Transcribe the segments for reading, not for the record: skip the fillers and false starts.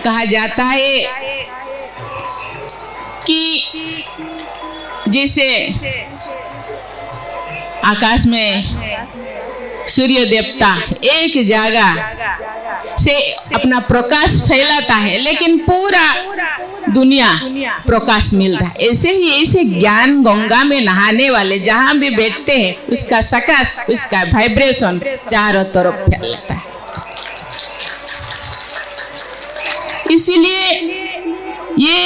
कहा जाता है कि जैसे आकाश में सूर्य देवता एक जगह से अपना प्रकाश फैलाता है, लेकिन पूरा दुनिया प्रकाश मिल रहा है। ऐसे ही ऐसे ज्ञान गंगा में नहाने वाले जहां भी बैठते हैं उसका प्रकाश, उसका वाइब्रेशन चारों तरफ फैलता है। इसीलिए ये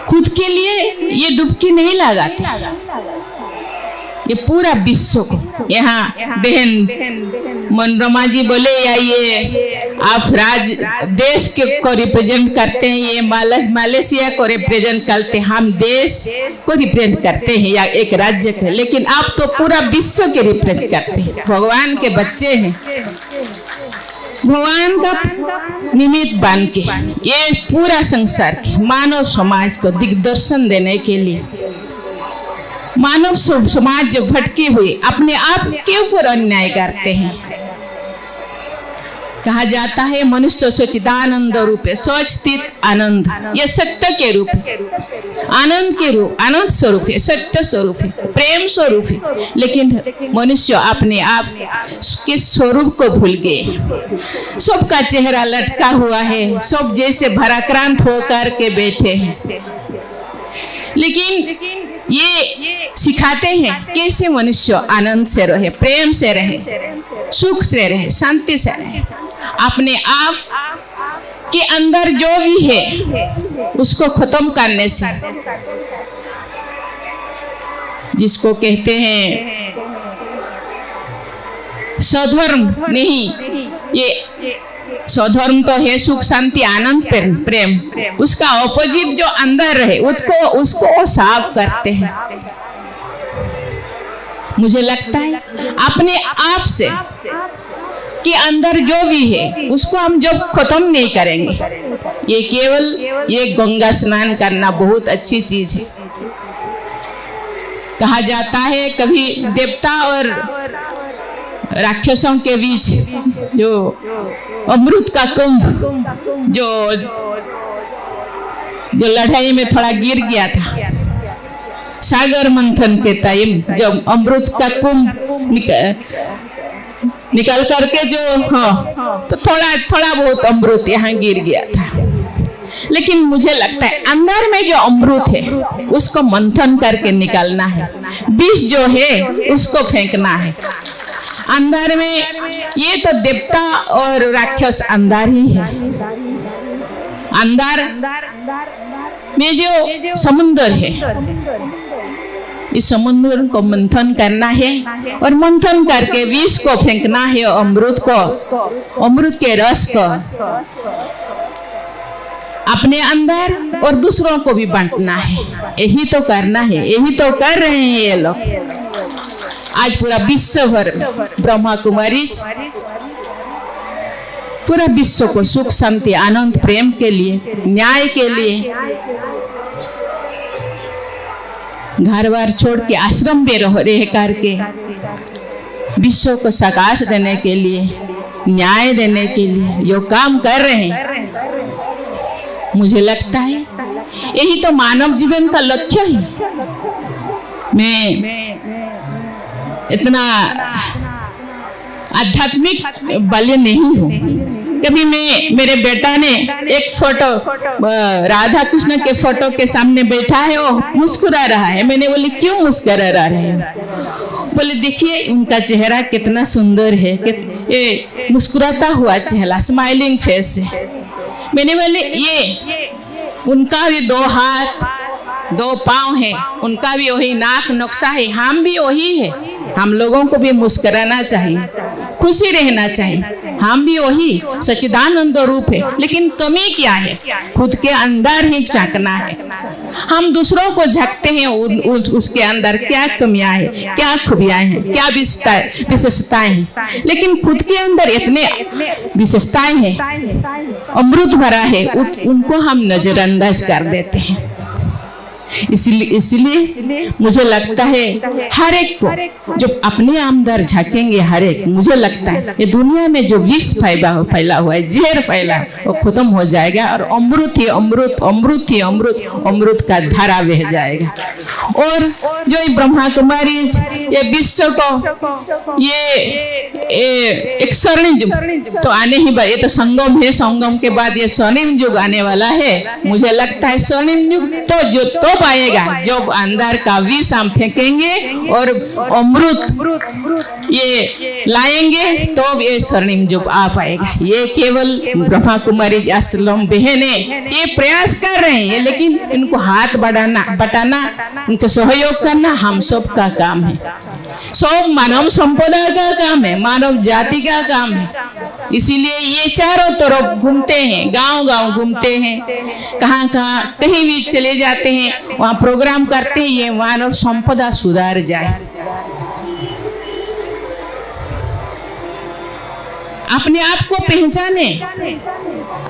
खुद के लिए ये डुबकी नहीं लगाते, ये पूरा विश्व को। यहाँ बहन मनोरमा जी बोले या ये आप देश के को रिप्रेजेंट करते हैं, ये मलेशिया को रिप्रेजेंट करते हैं, हम देश को रिप्रेजेंट करते हैं या एक राज्य के, लेकिन आप तो पूरा विश्व के रिप्रेजेंट करते हैं। भगवान के बच्चे हैं, भगवान का निमित्त बन के ये पूरा संसार के मानव समाज को दिग्दर्शन देने के लिए, मानव समाज जो भटके हुए अपने आप के ऊपर अन्याय करते हैं। कहा जाता है मनुष्य सच्चिदानंद रूप है, सच्चित आनंद, ये सत्य के रूप है, आनंद के रूप, आनंद स्वरूप है, सत्य स्वरूप है, प्रेम स्वरूप है। लेकिन मनुष्य अपने आप के स्वरूप को भूल गए। सबका चेहरा लटका हुआ है, सब जैसे भराक्रांत होकर के बैठे हैं। लेकिन ये सिखाते हैं कैसे मनुष्य आनंद से रहे, प्रेम से रहे, सुख से रहे, शांति से रहे। अपने आप के अंदर जो भी है उसको खत्म करने से, जिसको कहते हैं स्वधर्म नहीं, ये स्वधर्म तो है सुख शांति आनंद प्रेम, उसका ऑपोजिट जो अंदर रहे उसको साफ करते हैं। मुझे लगता है अपने आप से कि अंदर जो भी है उसको हम जब खत्म नहीं करेंगे, ये केवल ये गंगा स्नान करना बहुत अच्छी चीज है। कहा जाता है कभी देवता और राक्षसों के बीच जो अमृत का कुंभ जो लड़ाई में थोड़ा गिर गया था, सागर मंथन के टाइम जब अमृत का कुंभ निकल करके जो तो थोड़ा बहुत अमृत यहाँ गिर गया था। लेकिन मुझे लगता है अंदर में जो अमृत है उसको मंथन करके निकालना है, विष जो है उसको फेंकना है। अंदर में ये तो देवता और राक्षस अंदर ही है, अंदर में जो समुद्र है इस समुद्र को मंथन करना है और मंथन करके विष को फेंकना है, अमृत के रस को अपने अंदर और दूसरों को भी बांटना है। यही तो करना है, यही तो कर रहे हैं ये लोग। आज पूरा विश्व भर ब्रह्मा कुमारी पूरा विश्व को सुख शांति आनंद प्रेम के लिए, न्याय के लिए घर बार छोड़ के आश्रम में रह करके विश्व को सकाश देने के लिए, न्याय देने के लिए जो काम कर रहे हैं, मुझे लगता है यही तो मानव जीवन का लक्ष्य है। मैं इतना आध्यात्मिक बल नहीं हूँ। कभी मेरे बेटा ने एक फोटो राधा कृष्ण के फोटो के सामने बैठा है और मुस्कुरा रहा है। मैंने बोली क्यों मुस्कुरा रहे हैं? बोले देखिए उनका चेहरा कितना सुंदर है, ये मुस्कुराता हुआ चेहरा, स्माइलिंग फेस है। मैंने बोले ये उनका भी दो हाथ दो पाँव है, उनका भी वही नाक नक्शा है, हम भी वही है। हम लोगों को भी मुस्कुराना चाहिए, खुशी रहना चाहिए। हम भी वही सच्चिदानंद रूप है, लेकिन कमी क्या है? खुद के अंदर ही झांकना है। हम दूसरों को झांकते हैं उसके अंदर क्या कमियां हैं, क्या खूबियां हैं, क्या विशेषताएं हैं, लेकिन खुद के अंदर इतने विशेषताएं हैं, अमृत भरा है, उनको हम नजरअंदाज कर देते हैं। इसलिए मुझे लगता है हर एक को जब अपने अंदर झांकेंगे, हर एक, मुझे लगता है ये दुनिया में जो विष फैला हुआ है, जहर फैला, वो खत्म हो जाएगा और अमृत ही अमृत, अमृत ही अमृत, अमृत का धारा बह जाएगा। और जो ब्रह्मा कुमारी ये विश्व को ये एक स्वर्णिम युग तो आने ही, ये तो संगम है, संगम के बाद ये स्वर्णिम युग आने वाला है। मुझे लगता है स्वर्णिम युग तो जो तो पाएगा जब अंदर का विष हम फेंकेंगे और अमृत ये लाएंगे, तो ये स्वर्णिम युग आ पाएगा। ये केवल ब्रह्मा कुमारी आश्रम बहने ये प्रयास कर रहे हैं, लेकिन इनको हाथ बटाना, उनको सहयोग करना हम सब का काम है, सब मानव संपदा का काम है, मानव जाति का काम है। इसीलिए ये चारों तरफ घूमते हैं, गांव-गांव घूमते हैं, कहाँ कहीं भी चले जाते हैं, वहाँ प्रोग्राम करते हैं, ये मानव संपदा सुधार जाए। अपने आप को पहचाने,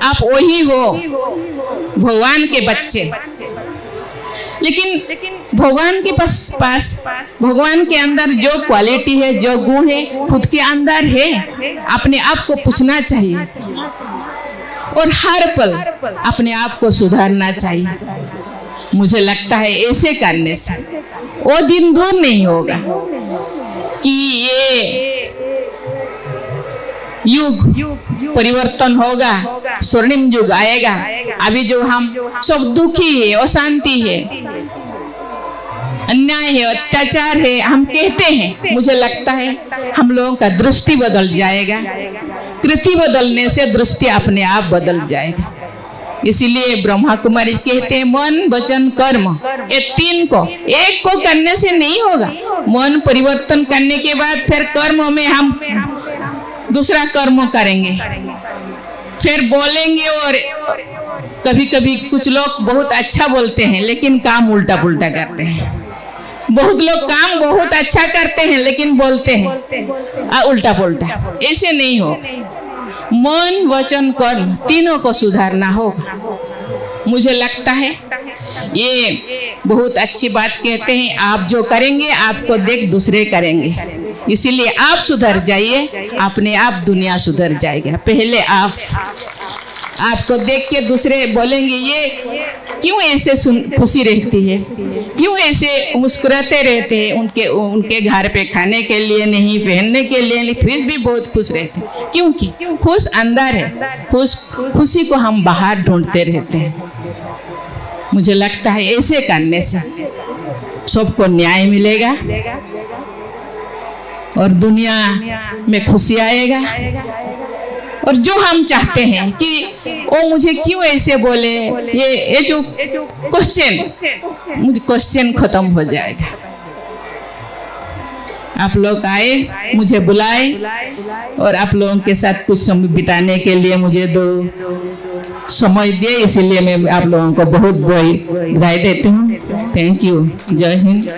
आप वही हो, भगवान के बच्चे। लेकिन भगवान के पास भगवान के अंदर जो क्वालिटी है, जो गुण है, खुद के अंदर है। अपने आप को पूछना चाहिए और हर पल अपने आप को सुधारना चाहिए। मुझे लगता है ऐसे करने से वो दिन दूर नहीं होगा कि ये युग परिवर्तन होगा, स्वर्णिम युग आएगा। अभी जो हम सब दुखी है, अशांति है, अन्याय है, अत्याचार है, हम कहते हैं, मुझे लगता है हम लोगों का दृष्टि बदल जाएगा। कृति बदलने से दृष्टि अपने आप बदल जाएगा। इसीलिए ब्रह्मा कुमारी कहते हैं मन वचन कर्म, ये तीन को, एक को करने से नहीं होगा। मन परिवर्तन करने के बाद फिर कर्म में हम दूसरा कर्म करेंगे, फिर बोलेंगे। और कभी कभी कुछ लोग बहुत अच्छा बोलते हैं लेकिन काम उल्टा पुल्टा करते हैं। बहुत लोग काम बहुत अच्छा करते हैं लेकिन बोलते हैं उल्टा पुल्टा। ऐसे नहीं हो, मन वचन कर्म तीनों को सुधारना होगा। मुझे लगता है ये बहुत अच्छी बात कहते हैं, आप जो करेंगे आपको देख दूसरे करेंगे। इसीलिए आप सुधर जाइए, अपने आप दुनिया सुधर जाएगा। पहले आपको देख के दूसरे बोलेंगे ये क्यों ऐसे खुशी रहती है, क्यों ऐसे मुस्कुराते रहते हैं, उनके घर पे खाने के लिए नहीं, पहनने के लिए, फिर भी बहुत खुश रहते हैं। क्योंकि खुश अंदर है, खुशी को हम बाहर ढूंढते रहते हैं। मुझे लगता है ऐसे करने से सबको न्याय मिलेगा और दुनिया में खुशी आएगा। और जो हम चाहते हैं कि वो मुझे क्यों ऐसे बोले, ये जो क्वेश्चन खत्म हो जाएगा। आप लोग आए, मुझे बुलाए और आप लोगों के साथ कुछ समय बिताने के लिए मुझे दो समय दिए, इसीलिए मैं आप लोगों को बहुत बधाई देती हूँ। Thank you. जय हिंद।